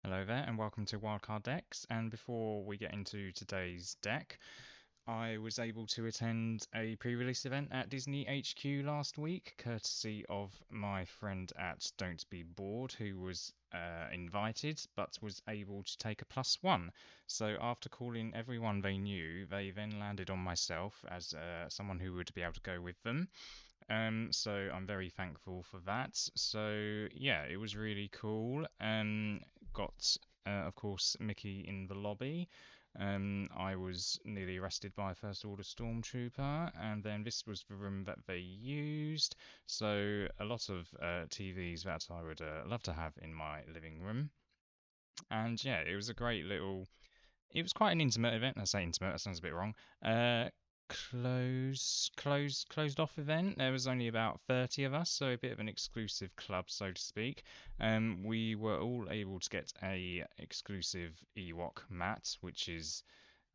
Hello there, and welcome to Wildcard Decks. And before we get into today's deck, I was able to attend a pre-release event at Disney HQ last week, courtesy of my friend at Don't Be Bored, who was invited but was able to take a +1. So after calling everyone they knew, they then landed on myself as someone who would be able to go with them. So I'm very thankful for that. So yeah, it was really cool. Got of course Mickey in the lobby. I was nearly arrested by a First Order Stormtrooper, and then this was the room that they used. So a lot of TVs that I would love to have in my living room. And yeah, it was a great little it was quite an intimate event. I say intimate, that sounds a bit wrong. Uh, closed off event. There was only about 30 of us, so a bit of an exclusive club, so to speak. We were all able to get a exclusive Ewok mat, which is,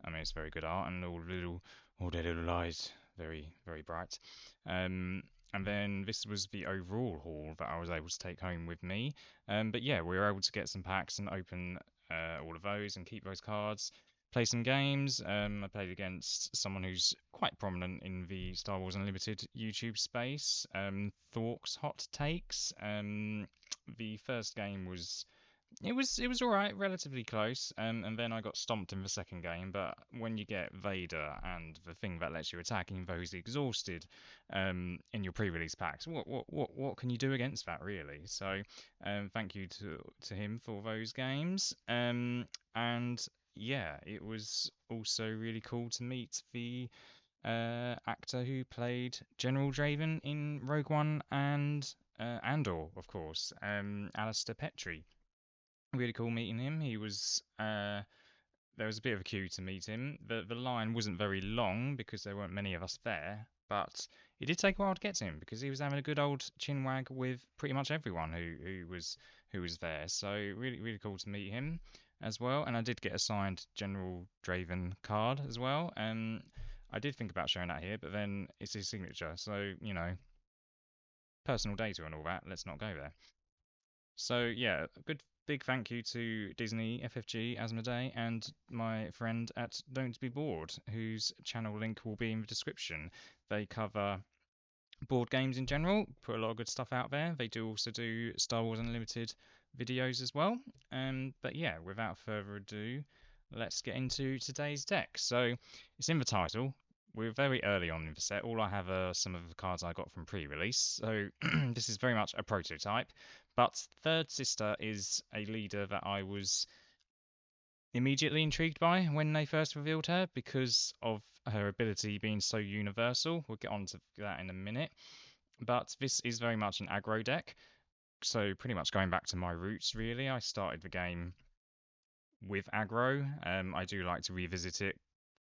I mean, it's very good art and all their little eyes, very bright. Um, and then this was the overall haul that I was able to take home with me. But yeah, we were able to get some packs and open all of those and keep those cards. Play some games. I played against someone who's quite prominent in the Star Wars Unlimited YouTube space. Thork's Hot Takes. The first game was it was all right, relatively close, and then I got stomped in the second game. But when you get Vader and the thing that lets you attack in those exhausted, in your pre-release packs, what can you do against that really? So, thank you to him for those games. And yeah, it was also really cool to meet the actor who played General Draven in Rogue One and Andor, of course, Alistair Petrie. Really cool meeting him. He was there was a bit of a queue to meet him. The line wasn't very long because there weren't many of us there, but it did take a while to get to him because he was having a good old chinwag with pretty much everyone who was there. So really cool to meet him as well. And I did get a signed General Draven card as well. I did think about showing that here, but then it's his signature, so personal data and all that. Let's not go there. So yeah, a good big thank you to Disney, FFG, Asmodee, and my friend at Don't Be Bored, whose channel link will be in the description. They cover board games in general, put a lot of good stuff out there. They do also do Star Wars Unlimited videos as well. But yeah, without further ado, let's get into today's deck. So it's in the title. We're very early on in the set. All I have are some of the cards I got from pre-release. So this is very much a prototype. But Third Sister is a leader that I was immediately intrigued by when they first revealed her because of her ability being so universal. We'll get on to that in a minute. But this is very much an aggro deck. So pretty much going back to my roots, really. I started the game with aggro. I do like to revisit it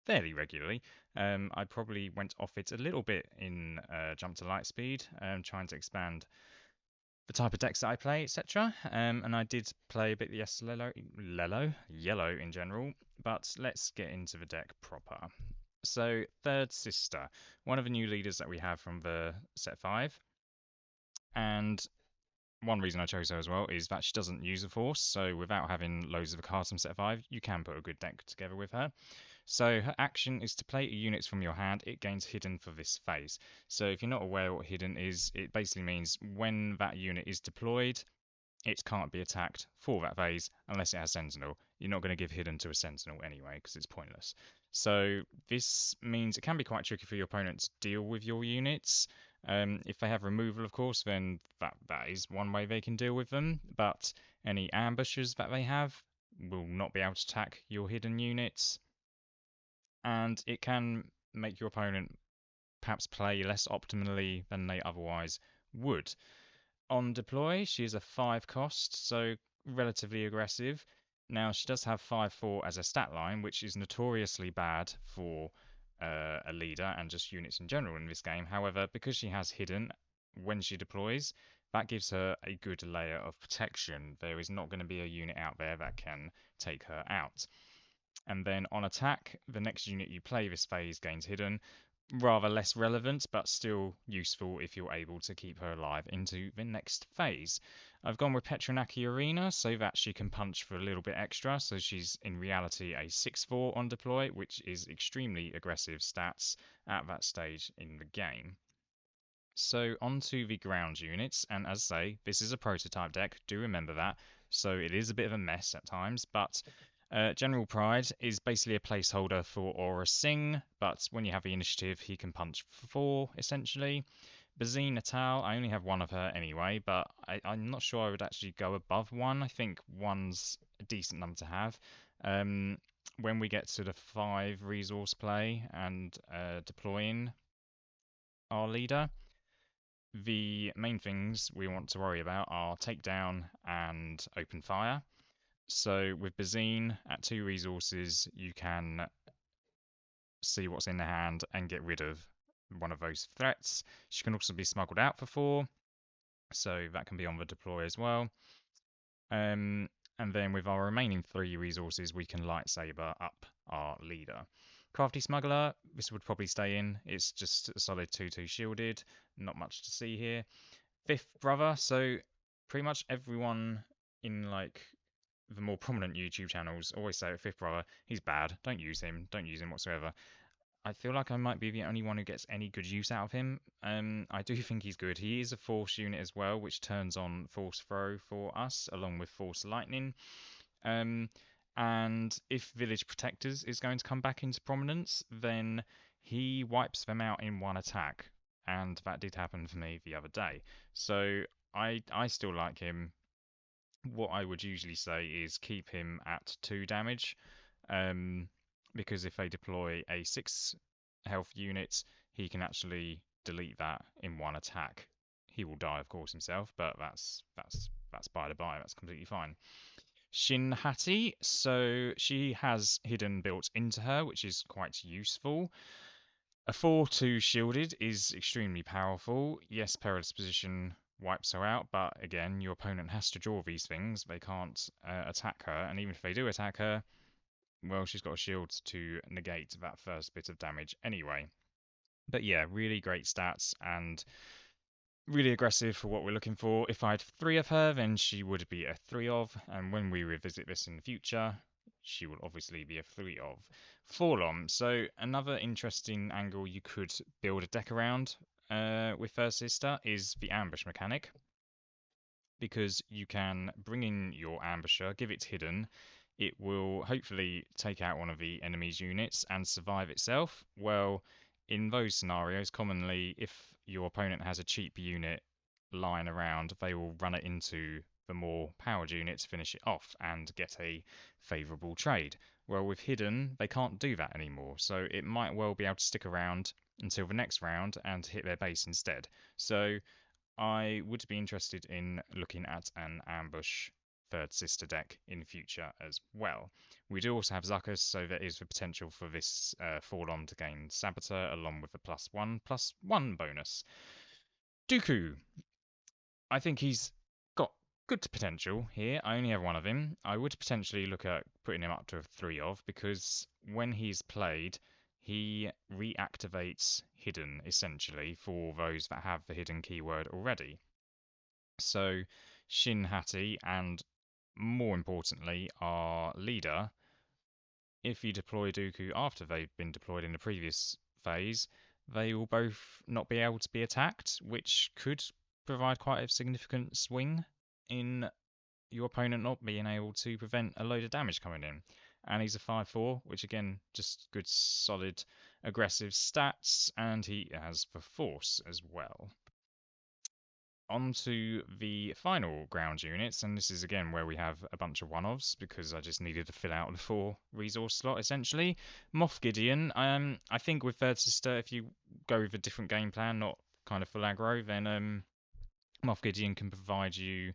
fairly regularly. I probably went off it a little bit in Jump to Lightspeed, trying to expand the type of decks that I play, etc. And I did play a bit yes, yellow in general. But let's get into the deck proper. So Third Sister, one of the new leaders that we have from the set 5. And one reason I chose her as well is that she doesn't use a force, so without having loads of cards from set 5, you can put a good deck together with her. So her action is to play units from your hand. It gains hidden for this phase. So if you're not aware what hidden is, it basically means when that unit is deployed, it can't be attacked for that phase unless it has Sentinel. You're not going to give hidden to a Sentinel anyway because it's pointless. So this means it can be quite tricky for your opponent to deal with your units. If they have removal, of course, then that is one way they can deal with them. But any ambushes that they have will not be able to attack your hidden units. And it can make your opponent perhaps play less optimally than they otherwise would. On deploy, she is a 5 cost, so relatively aggressive. Now, she does have 5/4 as a stat line, which is notoriously bad for a leader and just units in general in this game. However, because she has hidden when she deploys, that gives her a good layer of protection. There is not going to be a unit out there that can take her out. And then on attack, the next unit you play this phase gains hidden. rather less relevant, but still useful if you're able to keep her alive into the next phase. I've gone with Petronaki Arena so that she can punch for a little bit extra. So she's in reality a 6/4 on deploy, which is extremely aggressive stats at that stage in the game. So onto the ground units, and as I say, this is a prototype deck, do remember that, so it is a bit of a mess at times, but General Pride is basically a placeholder for Aura Singh, but when you have the initiative, he can punch for 4, essentially. Bazine Natal, I only have one of her anyway, but I'm not sure I would actually go above 1. I think 1's a decent number to have. Um, when we get to the 5 resource play and deploying our leader, the main things we want to worry about are takedown and open fire. So with Bazine at 2 resources, you can see what's in the hand and get rid of one of those threats. She can also be smuggled out for 4, so that can be on the deploy as well. Um, and then with our remaining 3 resources, we can lightsaber up our leader. Crafty Smuggler, this would probably stay in. It's just a solid 2/2 shielded. Not much to see here. Fifth Brother, so pretty much everyone in like the more prominent YouTube channels always say Fifth Brother, he's bad, don't use him whatsoever. I feel like I might be the only one who gets any good use out of him. I do think he's good. He is a Force unit as well, which turns on Force Throw for us, along with Force Lightning. Um, and if Village Protectors is going to come back into prominence, then he wipes them out in one attack. And that did happen for me the other day. So I still like him. What I would usually say is keep him at 2 damage. Um, because if they deploy a 6 health unit, he can actually delete that in one attack. He will die, of course, himself, but that's by the by. That's completely fine. Shin Hati, so she has hidden built into her, which is quite useful. A 4/2 shielded is extremely powerful. Yes, Perilous Position wipes her out, but again, your opponent has to draw these things. They can't attack her, and even if they do attack her, well, she's got a shield to negate that first bit of damage anyway. But yeah, really great stats and really aggressive for what we're looking for. If I had 3 of her, then she would be a 3 of, and when we revisit this in the future, she will obviously be a 3 of. Forlom, so another interesting angle you could build a deck around with First Sister is the ambush mechanic, because you can bring in your ambusher, give it hidden, it will hopefully take out one of the enemy's units and survive itself. Well, in those scenarios, commonly, if your opponent has a cheap unit lying around, they will run it into the more powered unit to finish it off and get a favourable trade. Well, with hidden, they can't do that anymore, so it might well be able to stick around until the next round and hit their base instead. So I would be interested in looking at an ambush third sister deck in future as well. We do also have Zuckus, so there is the potential for this Forlom to gain Saboteur along with the +1/+1 bonus. Dooku, I think he's got good potential here. I only have one of him. I would potentially look at putting him up to a 3 of, because when he's played, he reactivates hidden essentially for those that have the hidden keyword already. So Shin Hati and more importantly our leader, if you deploy Dooku after they've been deployed in the previous phase, they will both not be able to be attacked, which could provide quite a significant swing in your opponent not being able to prevent a load of damage coming in. And he's a 5/4, which again, just good solid aggressive stats, and he has the force as well. Onto the final ground units, and this is again where we have a bunch of one-offs because I just needed to fill out the 4 resource slot essentially. Moff Gideon, I think with Third Sister, if you go with a different game plan, not kind of full aggro, then Moff Gideon can provide you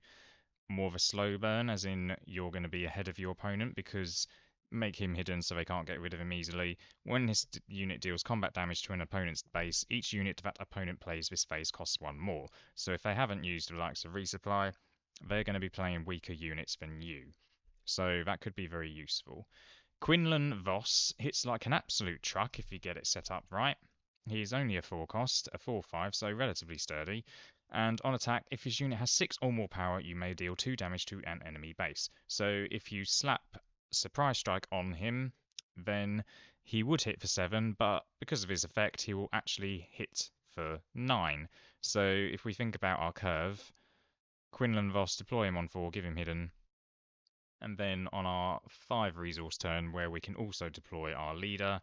more of a slow burn, as in you're going to be ahead of your opponent, because make him hidden so they can't get rid of him easily. When this unit deals combat damage to an opponent's base, each unit that opponent plays this phase costs 1 more. So if they haven't used the likes of resupply, they're going to be playing weaker units than you. So that could be very useful. Quinlan Voss hits like an absolute truck if you get it set up right. He's only a 4 cost, a 4/5, so relatively sturdy. And on attack, if his unit has 6 or more power, you may deal 2 damage to an enemy base. So if you slap Surprise Strike on him, then he would hit for 7, but because of his effect, he will actually hit for 9. So if we think about our curve, Quinlan Voss, deploy him on 4, give him hidden, and then on our 5 resource turn, where we can also deploy our leader,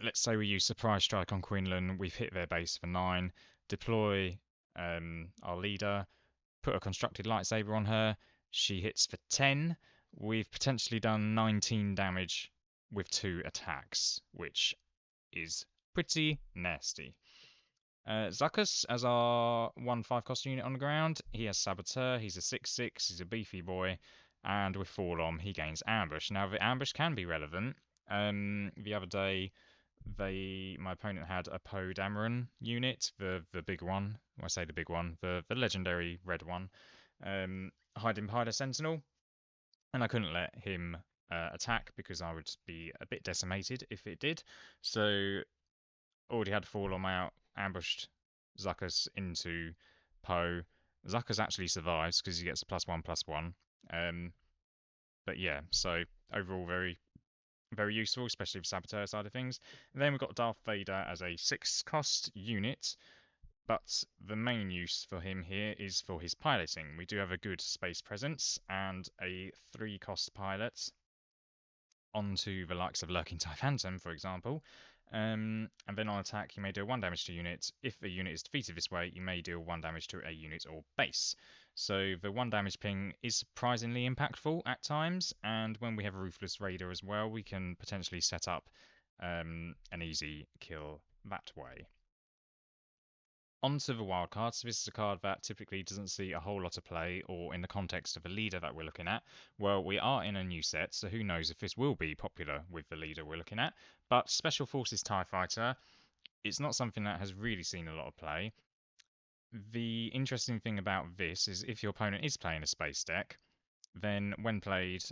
let's say we use Surprise Strike on Quinlan, we've hit their base for 9, deploy our leader, put a constructed lightsaber on her, she hits for 10, we've potentially done 19 damage with 2 attacks, which is pretty nasty. Zuckuss as our 1/5 cost unit on the ground. He has Saboteur, he's a 6/6, he's a beefy boy, and with Forlom he gains Ambush. Now the Ambush can be relevant. The other day my opponent had a Poe Dameron unit, the big one. When I say the big one, the legendary red one, Hiding behind a Sentinel, and I couldn't let him attack because I would be a bit decimated if it did. So already had Forlom out, ambushed Zuckuss into Poe. Zuckuss actually survives because he gets a +1/+1. But yeah, so overall very useful, especially for Saboteur side of things. And then we've got Darth Vader as a 6 cost unit, but the main use for him here is for his piloting. We do have a good space presence and a 3 cost pilot onto the likes of Lurking TIE Phantom, for example. And then on attack, you may deal 1 damage to units. If a unit is defeated this way, you may deal 1 damage to a unit or base. So the 1 damage ping is surprisingly impactful at times, and when we have a Ruthless Raider as well, we can potentially set up an easy kill that way. Onto the wildcards. This is a card that typically doesn't see a whole lot of play, or in the context of a leader that we're looking at. Well, we are in a new set, so who knows if this will be popular with the leader we're looking at. But Special Forces TIE Fighter, it's not something that has really seen a lot of play. The interesting thing about this is if your opponent is playing a space deck, then when played,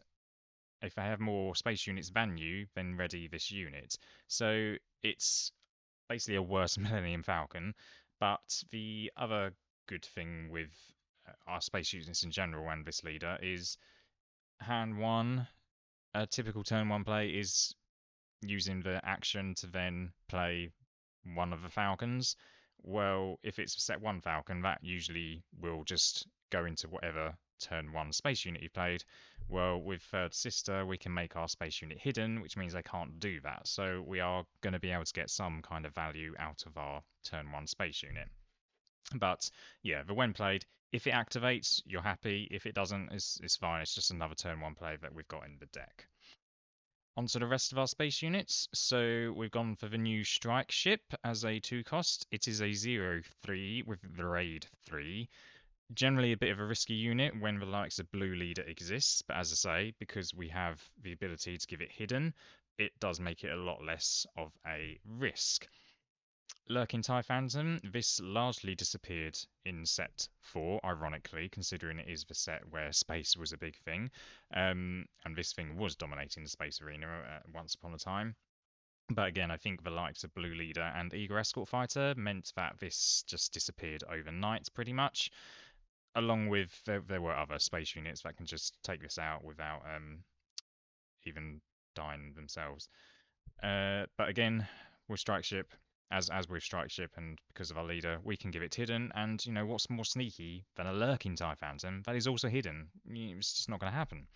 if they have more space units than you, then ready this unit. So it's basically a worse Millennium Falcon. But the other good thing with our space units in general and this leader is hand 1. A typical turn 1 play is using the action to then play one of the Falcons. Well, if it's set 1 Falcon, that usually will just go into whatever turn 1 space unit you played. Well, with Third Sister, we can make our space unit hidden, which means they can't do that. So we are going to be able to get some kind of value out of our turn 1 space unit. But yeah, the when played, if it activates, you're happy. If it doesn't, it's fine. It's just another turn 1 play that we've got in the deck. Onto the rest of our space units. So we've gone for the new Strike Ship as a 2 cost. It is a 0/3 with the Raid 3. Generally a bit of a risky unit when the likes of Blue Leader exists, but as I say, because we have the ability to give it hidden, it does make it a lot less of a risk. Lurking TIE Phantom, this largely disappeared in set 4, ironically, considering it is the set where space was a big thing, and this thing was dominating the space arena once upon a time. But again, I think the likes of Blue Leader and Eager Escort Fighter meant that this just disappeared overnight, pretty much. Along with, there were other space units that can just take this out without even dying themselves. But again, with Strike Ship, as with Strike Ship, and because of our leader, we can give it hidden. And you know what's more sneaky than a Lurking TIE Phantom that is also hidden? It's just not going to happen.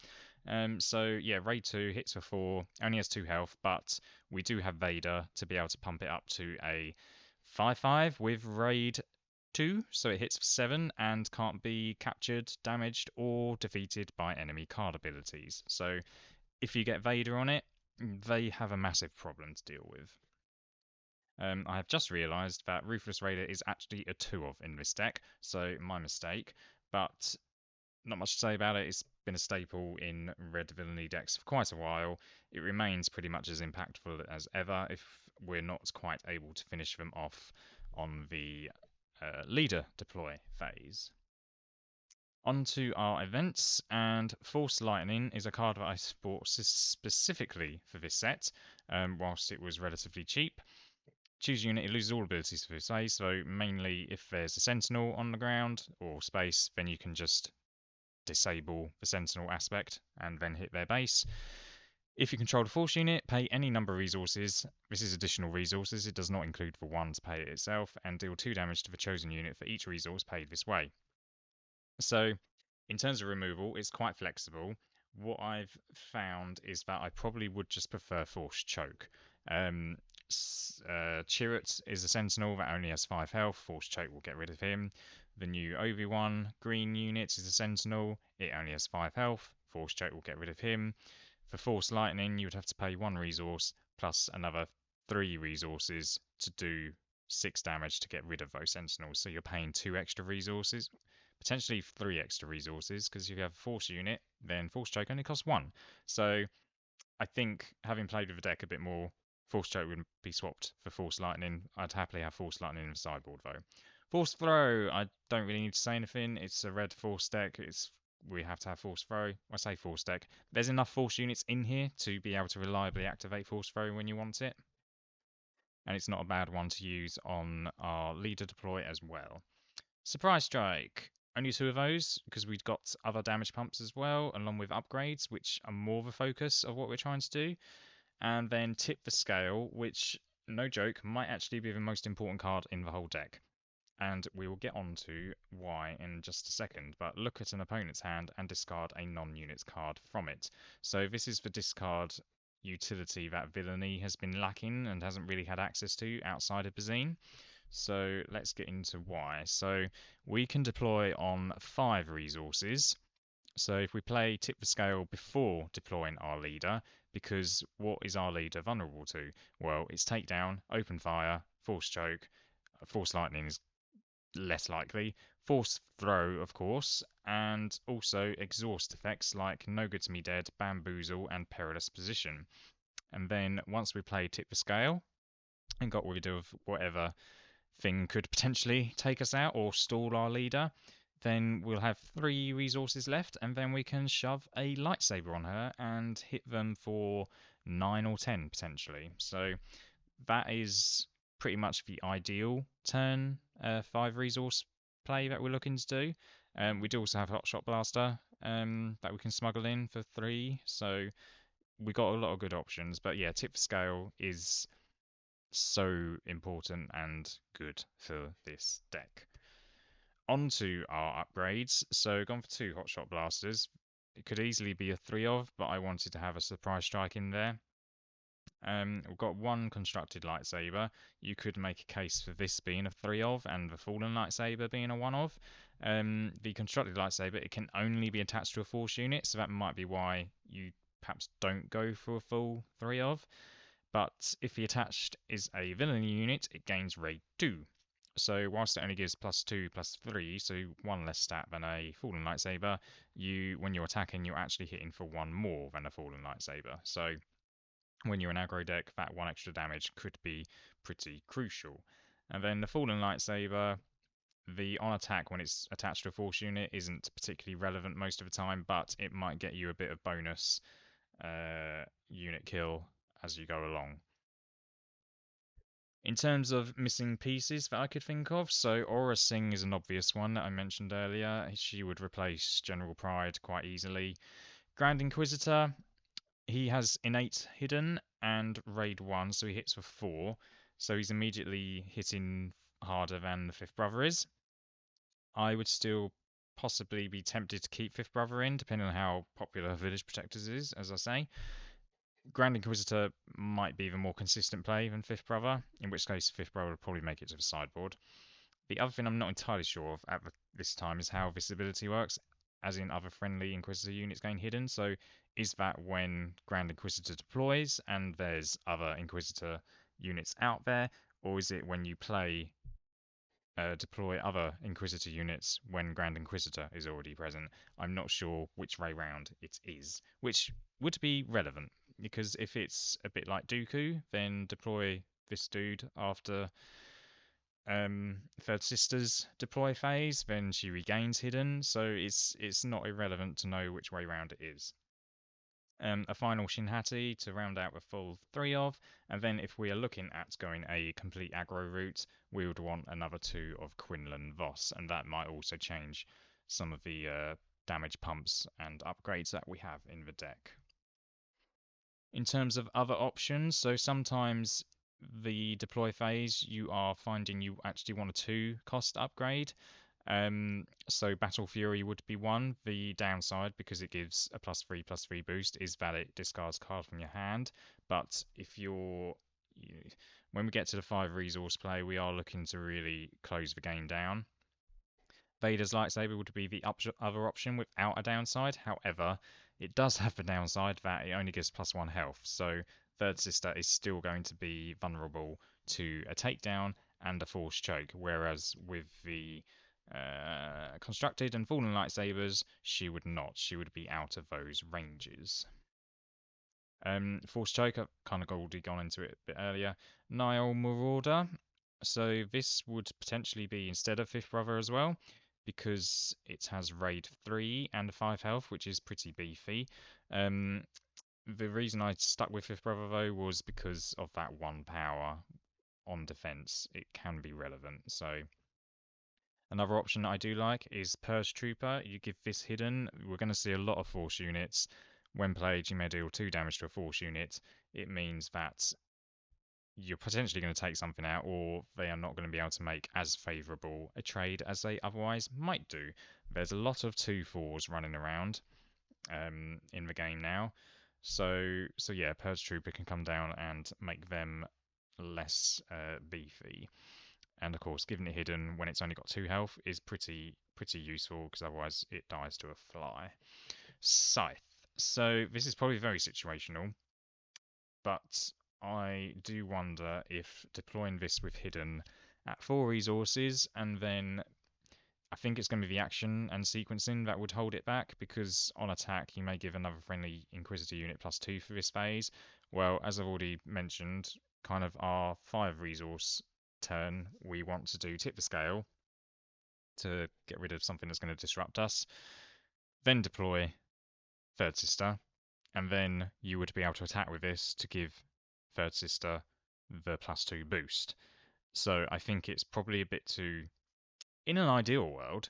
So yeah, Raid 2 hits for 4, only has 2 health, but we do have Vader to be able to pump it up to a 5/5 with Raid 2, so it hits for 7 and can't be captured, damaged, or defeated by enemy card abilities. So if you get Vader on it, they have a massive problem to deal with. I have just realised that Ruthless Raider is actually a 2 of in this deck, so my mistake, but not much to say about it. It's been a staple in red villainy decks for quite a while. It remains pretty much as impactful as ever if we're not quite able to finish them off on the leader deploy phase. Onto our events, and Force Lightning is a card that I bought specifically for this set, whilst it was relatively cheap. choose unit, it loses all abilities for this phase. So mainly if there's a sentinel on the ground or space, then you can just disable the sentinel aspect and then hit their base. If you control the force unit, pay any number of resources. This is additional resources, it does not include the one to pay it itself, and deal 2 damage to the chosen unit for each resource paid this way. So in terms of removal, it's quite flexible. What I've found is that I probably would just prefer Force Choke. Um, Chirrut is a Sentinel that only has 5 health. Force Choke will get rid of him. The new Obi-Wan green unit is a Sentinel. It only has 5 health. Force Choke will get rid of him. For Force Lightning, you would have to pay 1 resource plus another 3 resources to do 6 damage to get rid of those Sentinels. So you're paying 2 extra resources, potentially 3 extra resources, because if you have a Force unit, then Force Choke only costs 1. So I think, having played with the deck a bit more, Force Choke would be swapped for Force Lightning. I'd happily have Force Lightning in the sideboard though. Force Throw, I don't really need to say anything. It's a red Force deck. We have to have Force Throw. I say Force deck. There's enough Force units in here to be able to reliably activate Force Throw when you want it. And it's not a bad one to use on our leader deploy as well. Surprise Strike. Only 2 of those, because we've got other damage pumps as well, along with upgrades, which are more the focus of what we're trying to do. And then Tip the Scale, which, no joke, might actually be the most important card in the whole deck. And we will get on to why in just a second, but look at an opponent's hand and discard a non-units card from it. So this is the discard utility that Villainy has been lacking and hasn't really had access to outside of Bazine. So let's get into why. So we can deploy on 5 resources. So if we play Tip the Scale before deploying our leader, because what is our leader vulnerable to? Well, it's Takedown, Open Fire, Force Choke, Force Lightning is less likely, Force Throw, of course, and also exhaust effects like No Good to Me Dead, Bamboozle, and Perilous Position. And then once we play Tip the Scale and got rid of whatever thing could potentially take us out or stall our leader, then we'll have 3 resources left, and then we can shove a lightsaber on her and hit them for 9 or 10 potentially. So that is pretty much the ideal turn 5 resource play that we're looking to do. We do also have Hotshot Blaster that we can smuggle in for 3, so we got a lot of good options. But yeah, Tip Scale is so important and good for this deck. Onto our upgrades. So gone for 2 Hotshot Blasters. It could easily be a 3 of, but I wanted to have a Surprise Strike in there. We've got 1 Constructed Lightsaber. You could make a case for this being a 3 of and the Fallen Lightsaber being a 1 of. The Constructed Lightsaber, it can only be attached to a Force unit, so that might be why you perhaps don't go for a full 3 of. But if the attached is a villainy unit, it gains raid 2. So whilst it only gives +2/+3, so 1 less stat than a Fallen Lightsaber, when you're attacking, you're actually hitting for 1 more than a Fallen Lightsaber. So when you're an aggro deck, that 1 extra damage could be pretty crucial. And then the Fallen Lightsaber, the on attack when it's attached to a Force unit isn't particularly relevant most of the time, but it might get you a bit of bonus unit kill as you go along. In terms of missing pieces that I could think of, so Aura Singh is an obvious one that I mentioned earlier. She would replace General Pride quite easily. Grand Inquisitor, he has innate hidden and raid 1, so he hits for 4. So he's immediately hitting harder than the Fifth Brother is. I would still possibly be tempted to keep Fifth Brother in, depending on how popular Village Protectors is, as I say. Grand Inquisitor might be the more consistent play than Fifth Brother, in which case Fifth Brother would probably make it to the sideboard. The other thing I'm not entirely sure of at this time is how visibility works, as in other friendly Inquisitor units gain hidden. So is that when Grand Inquisitor deploys and there's other Inquisitor units out there, or is it when you play deploy other Inquisitor units when Grand Inquisitor is already present? I'm not sure which way round it is, which would be relevant, because if it's a bit like Dooku, then deploy this dude after Third Sister's deploy phase, then she regains hidden, so it's not irrelevant to know which way round it is. a final Shinhati to round out the full 3 of, and then if we are looking at going a complete aggro route, we would want another 2 of Quinlan Voss, and that might also change some of the damage pumps and upgrades that we have in the deck. In terms of other options, so sometimes the deploy phase you are finding you actually want a 2 cost upgrade. So Battle Fury would be one. The downside, because it gives a +3/+3 boost, is that it discards card from your hand. But if when we get to the 5 resource play, we are looking to really close the game down. Vader's lightsaber would be the other option without a downside. However, it does have the downside that it only gives +1 health. So Third Sister is still going to be vulnerable to a takedown and a force choke. Whereas with the constructed and fallen lightsabers, she would not. She would be out of those ranges. Force choke, I've kind of already gone into it a bit earlier. Nile Marauder. So this would potentially be instead of Fifth Brother as well, because it has raid 3 and 5 health, which is pretty beefy. The reason I stuck with Fifth Brother though was because of that 1 power on defense. It can be relevant. So another option that I do like is Purge Trooper. You give this hidden. We're going to see a lot of force units. When played, you may deal 2 damage to a force unit. It means that you're potentially going to take something out, or they are not going to be able to make as favourable a trade as they otherwise might do. There's a lot of 2/4s running around in the game now. So yeah, Purge Trooper can come down and make them less beefy. And of course, giving it hidden when it's only got 2 health is pretty useful, because otherwise it dies to a fly. Scythe. So this is probably very situational, but I do wonder if deploying this with hidden at 4 resources, and then I think it's going to be the action and sequencing that would hold it back, because on attack you may give another friendly Inquisitor unit +2 for this phase. Well, as I've already mentioned, kind of our 5 resource turn, we want to do tip the scale to get rid of something that's going to disrupt us, then deploy Third Sister, and then you would be able to attack with this to give Third Sister the +2 boost. So I think it's probably a bit too... In an ideal world,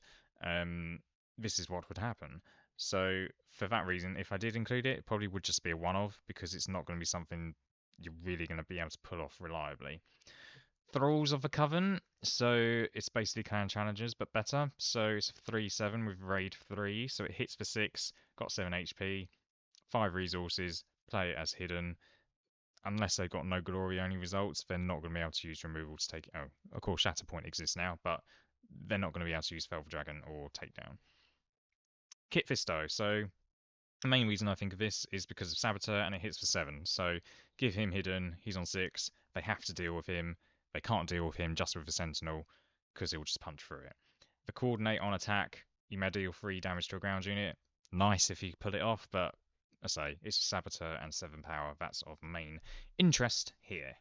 this is what would happen. So for that reason, if I did include it, it probably would just be a one-off, because it's not going to be something you're really going to be able to pull off reliably. Thralls of the Coven, so it's basically clan challengers, but better. So it's 3/7 with raid 3, so it hits for 6, got 7 HP, 5 resources, play it as hidden. Unless they've got no glory only results, they're not going to be able to use removal to take it. Oh, of course, Shatterpoint exists now, but they're not going to be able to use Velvet Dragon or Takedown. Kit Fisto, so the main reason I think of this is because of Saboteur, and it hits for 7. So give him hidden, he's on 6, they have to deal with him. They can't deal with him just with the Sentinel, because he'll just punch through it. The Coordinate on attack, you may deal 3 damage to a ground unit. Nice if you pull it off, but I say it's a Saboteur and 7 power. That's of main interest here.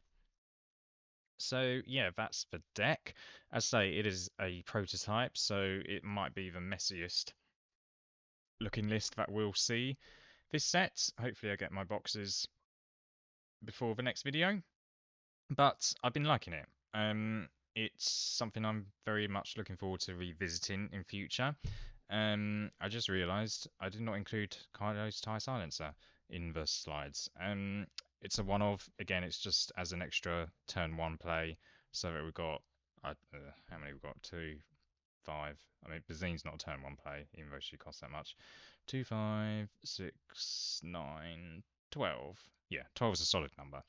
So yeah, that's the deck. As I say, it is a prototype, so it might be the messiest looking list that we'll see this set. Hopefully I get my boxes before the next video, but I've been liking it. It's something I'm very much looking forward to revisiting in future. I just realised I did not include Karrde's TIE Silencer in the slides. It's a one-off. Again, it's just as an extra turn 1 play. So that we've got, how many we've got? 2, 5. I mean, Bazine's not a turn 1 play, even though she costs that much. 2, 5, 6, 9, 12. Yeah, 12 is a solid number.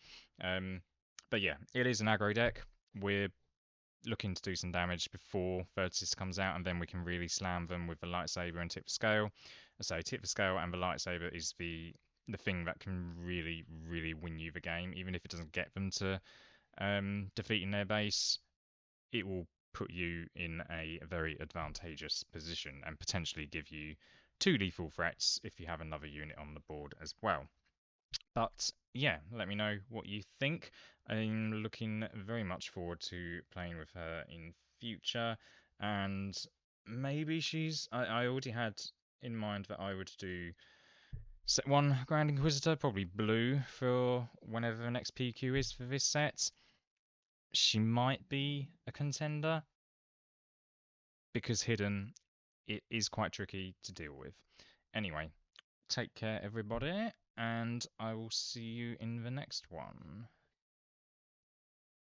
But yeah, it is an aggro deck. We're looking to do some damage before Third Sister comes out, and then we can really slam them with the lightsaber and tip the scale. So tip the scale and the lightsaber is the thing that can really win you the game. Even if it doesn't get them to defeating their base, it will put you in a very advantageous position and potentially give you 2 lethal threats if you have another unit on the board as well. But yeah, let me know what you think. I'm looking very much forward to playing with her in future, and maybe I already had in mind that I would do Set 1 Grand Inquisitor, probably blue for whenever the next PQ is for this set. She might be a contender because hidden, it is quite tricky to deal with. Anyway, take care everybody, and I will see you in the next one.